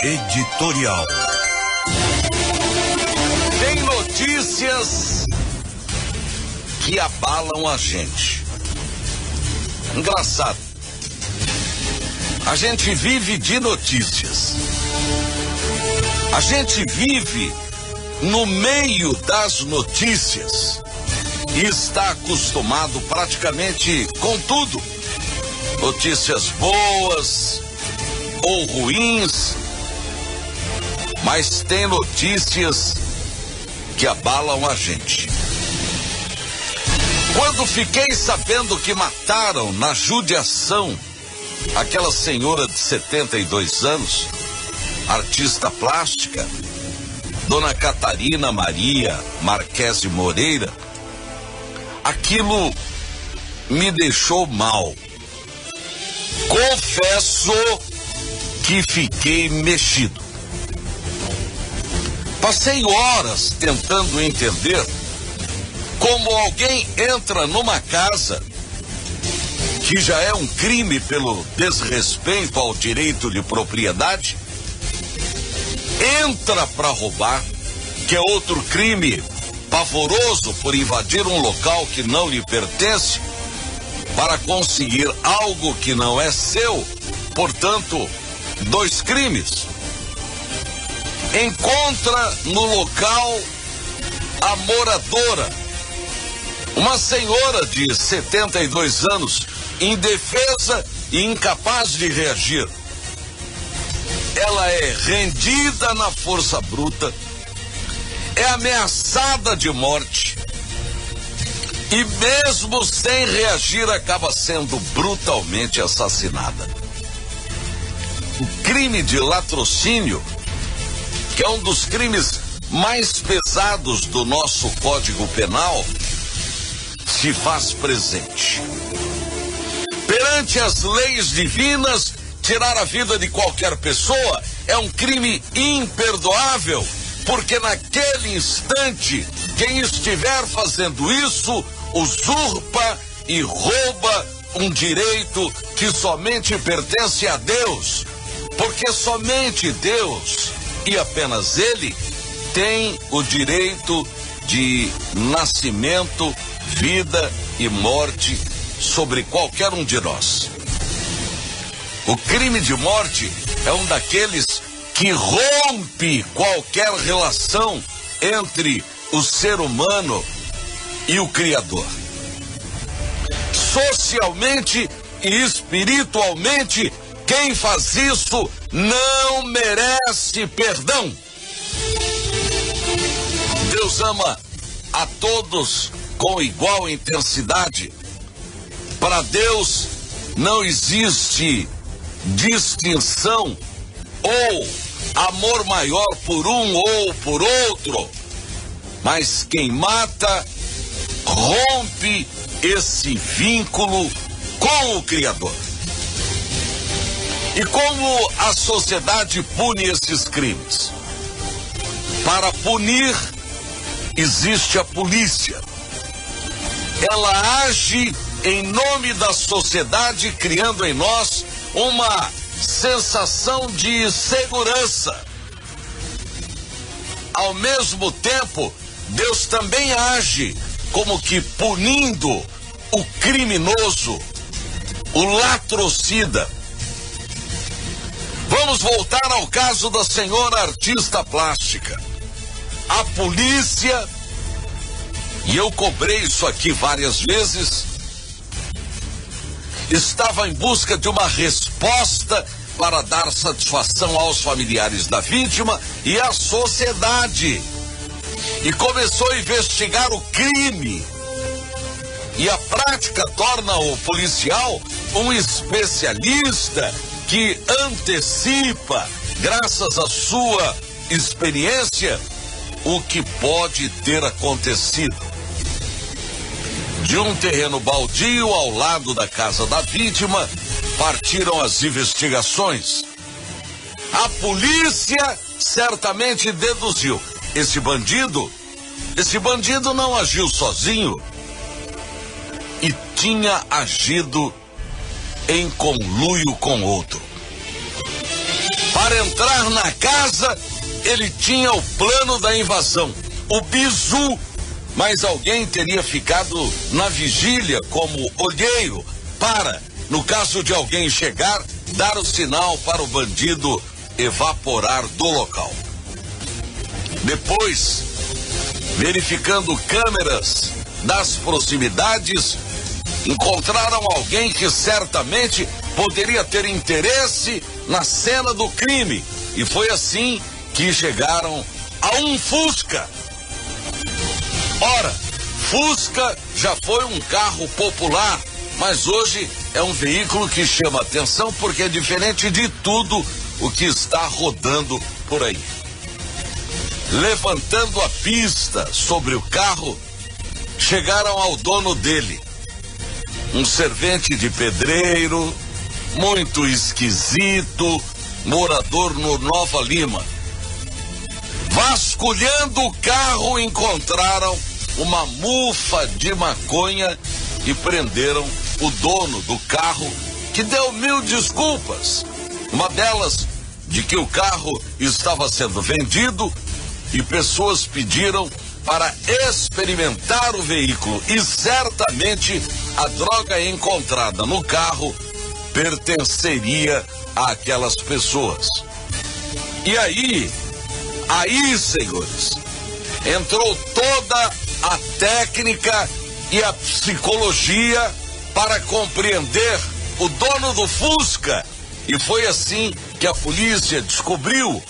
editorial. Tem notícias que abalam a gente. Engraçado. A gente vive de notícias. A gente vive no meio das notícias e está acostumado praticamente com tudo. Notícias boas ou ruins, mas tem notícias que abalam a gente. Quando fiquei sabendo que mataram na judiação aquela senhora de 72 anos, artista plástica, Dona Catarina Maria Marquese Moreira, aquilo me deixou mal. Confesso que fiquei mexido. Passei horas tentando entender como alguém entra numa casa que já é um crime pelo desrespeito ao direito de propriedade, entra para roubar, que é outro crime pavoroso por invadir um local que não lhe pertence para conseguir algo que não é seu, portanto, 2 crimes. Encontra no local a moradora, uma senhora de 72 anos, indefesa e incapaz de reagir. Ela é rendida na força bruta, é ameaçada de morte e mesmo sem reagir acaba sendo brutalmente assassinada. O crime de latrocínio, que é um dos crimes mais pesados do nosso Código Penal, se faz presente. Perante as leis divinas, tirar a vida de qualquer pessoa é um crime imperdoável, porque naquele instante, quem estiver fazendo isso, usurpa e rouba um direito que somente pertence a Deus, porque somente Deus, e apenas Ele, tem o direito de nascimento, vida e morte sobre qualquer um de nós. O crime de morte é um daqueles que rompe qualquer relação entre o ser humano e o Criador. Socialmente e espiritualmente, quem faz isso não merece perdão. Deus ama a todos com igual intensidade. Para Deus não existe distinção ou amor maior por um ou por outro, mas quem mata rompe esse vínculo com o Criador. E como a sociedade pune esses crimes? Para punir, existe a polícia. Ela age em nome da sociedade, criando em nós uma sensação de segurança. Ao mesmo tempo, Deus também age como que punindo o criminoso, o latrocida. Vamos voltar ao caso da senhora artista plástica. A polícia, e eu cobrei isso aqui várias vezes, estava em busca de uma resposta para dar satisfação aos familiares da vítima e à sociedade. E começou a investigar o crime. E a prática torna o policial um especialista que antecipa, graças à sua experiência, o que pode ter acontecido. De um terreno baldio ao lado da casa da vítima, partiram as investigações. A polícia certamente deduziu: esse bandido não agiu sozinho e tinha agido em conluio com outro. Para entrar na casa, ele tinha o plano da invasão, o bizu, mas alguém teria ficado na vigília como olheiro para, no caso de alguém chegar, dar o sinal para o bandido evaporar do local. Depois, verificando câmeras das proximidades, encontraram alguém que certamente poderia ter interesse na cena do crime. E foi assim que chegaram a um Fusca. Ora, Fusca já foi um carro popular, mas hoje é um veículo que chama atenção porque é diferente de tudo o que está rodando por aí. Levantando a pista sobre o carro, chegaram ao dono dele, um servente de pedreiro, muito esquisito, morador no Nova Lima. Vasculhando o carro, encontraram uma mufa de maconha e prenderam o dono do carro, que deu 1000 desculpas. Uma delas, de que o carro estava sendo vendido e pessoas pediram para experimentar o veículo e certamente a droga encontrada no carro pertenceria àquelas pessoas. E aí, senhores, entrou toda a técnica e a psicologia para compreender o dono do Fusca, e foi assim que a polícia descobriu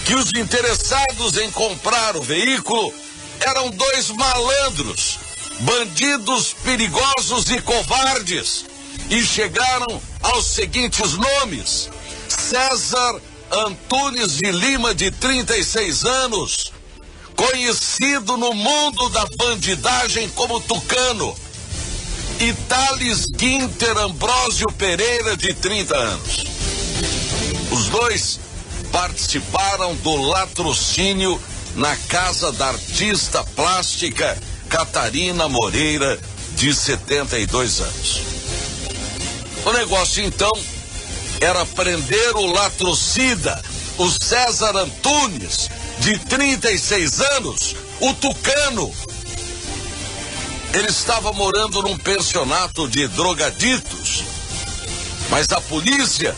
que os interessados em comprar o veículo eram 2 malandros, bandidos perigosos e covardes, e chegaram aos seguintes nomes: César Antunes de Lima, de 36 anos, conhecido no mundo da bandidagem como Tucano, e Thales Guinter Ambrósio Pereira, de 30 anos. Os 2 participaram do latrocínio na casa da artista plástica Catarina Moreira, de 72 anos. O negócio, então, era prender o latrocida, o César Antunes, de 36 anos, o Tucano. Ele estava morando num pensionato de drogaditos, mas a polícia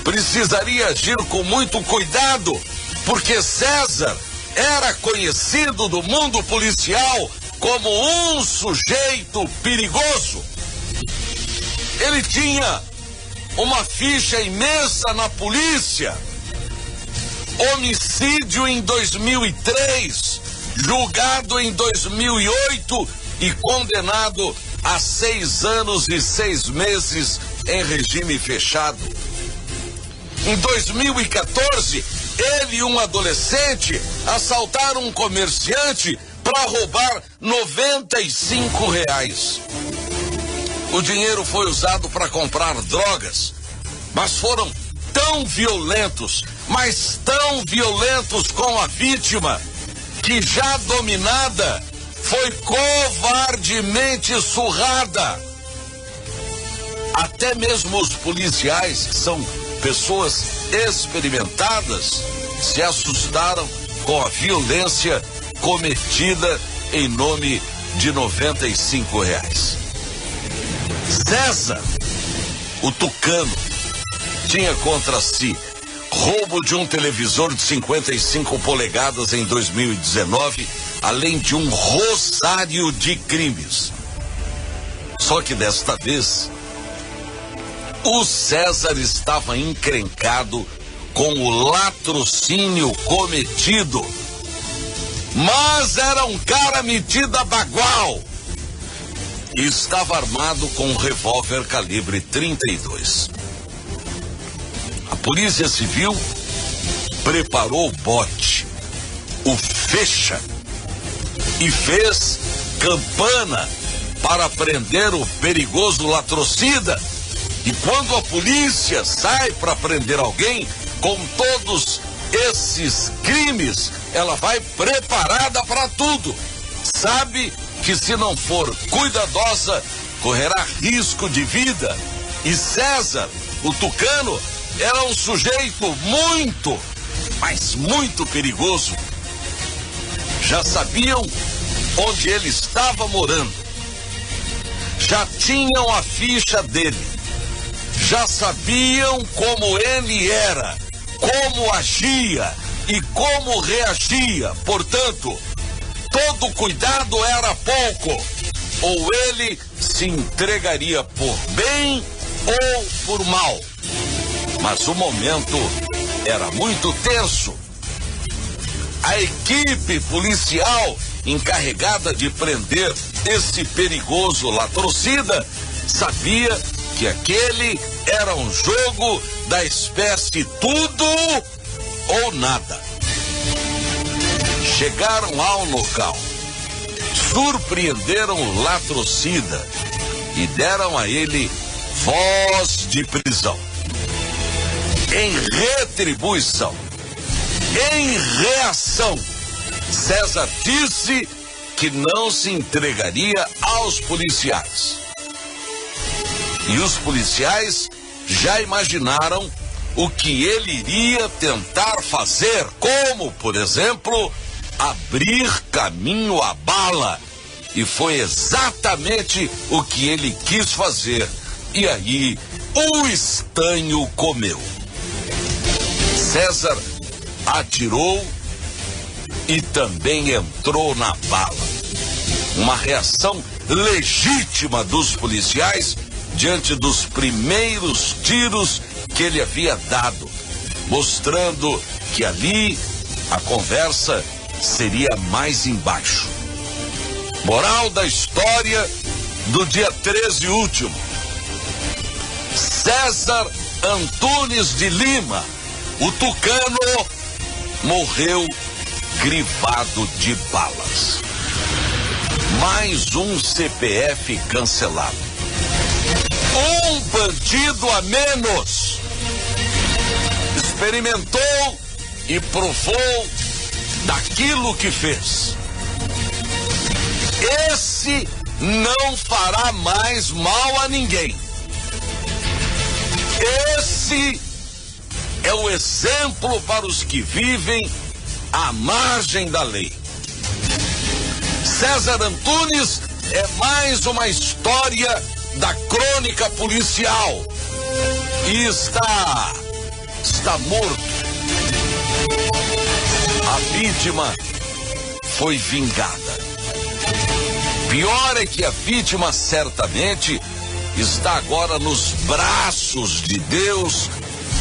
precisaria agir com muito cuidado, porque César era conhecido do mundo policial como um sujeito perigoso. Ele tinha uma ficha imensa na polícia: homicídio em 2003, julgado em 2008 e condenado a 6 anos e 6 meses em regime fechado. Em 2014, ele e um adolescente assaltaram um comerciante para roubar R$95. O dinheiro foi usado para comprar drogas, mas foram tão violentos, mas tão violentos com a vítima, que já dominada, foi covardemente surrada. Até mesmo os policiais, que são pessoas experimentadas, se assustaram com a violência cometida em nome de R$95. César, o Tucano, tinha contra si roubo de um televisor de 55 polegadas em 2019, além de um rosário de crimes. Só que desta vez, o César estava encrencado com o latrocínio cometido, mas era um cara metido a bagual e estava armado com um revólver calibre 32. A Polícia Civil preparou o bote, o fecha, e fez campana para prender o perigoso latrocida. E quando a polícia sai para prender alguém com todos esses crimes, ela vai preparada para tudo. Sabe que se não for cuidadosa, correrá risco de vida. E César, o Tucano, era um sujeito muito, mas muito perigoso. Já sabiam onde ele estava morando. Já tinham a ficha dele. Já sabiam como ele era, como agia e como reagia. Portanto, todo cuidado era pouco. Ou ele se entregaria por bem ou por mal. Mas o momento era muito tenso. A equipe policial encarregada de prender esse perigoso latrocida sabia que aquele era um jogo da espécie tudo ou nada. Chegaram ao local, surpreenderam o latrocida e deram a ele voz de prisão. Em retribuição, em reação, César disse que não se entregaria aos policiais. E os policiais já imaginaram o que ele iria tentar fazer, como, por exemplo, abrir caminho à bala. E foi exatamente o que ele quis fazer. E aí, o estanho comeu. César atirou e também entrou na bala. Uma reação legítima dos policiais diante dos primeiros tiros que ele havia dado, mostrando que ali a conversa seria mais embaixo. Moral da história do dia 13 último. César Antunes de Lima, o tucano, morreu gripado de balas. Mais um CPF cancelado. Um bandido a menos. Experimentou e provou daquilo que fez. Esse não fará mais mal a ninguém. Esse é o exemplo para os que vivem à margem da lei. César Antunes é mais uma história da crônica policial. E está morto. A vítima foi vingada. Pior é que a vítima certamente está agora nos braços de Deus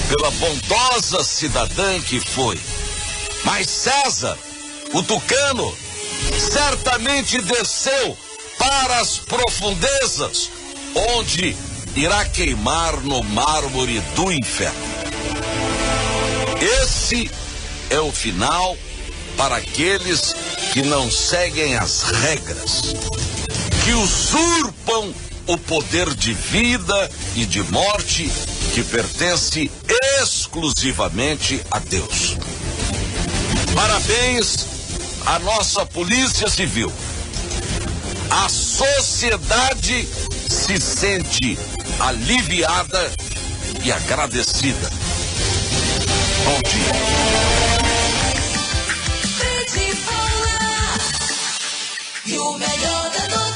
pela bondosa cidadã que foi. Mas César, o tucano, certamente desceu para as profundezas, onde irá queimar no mármore do inferno. Esse é o final para aqueles que não seguem as regras, que usurpam o poder de vida e de morte que pertence exclusivamente a Deus. Parabéns à nossa Polícia Civil. A sociedade se sente aliviada e agradecida. Bom dia. E o melhor da noite.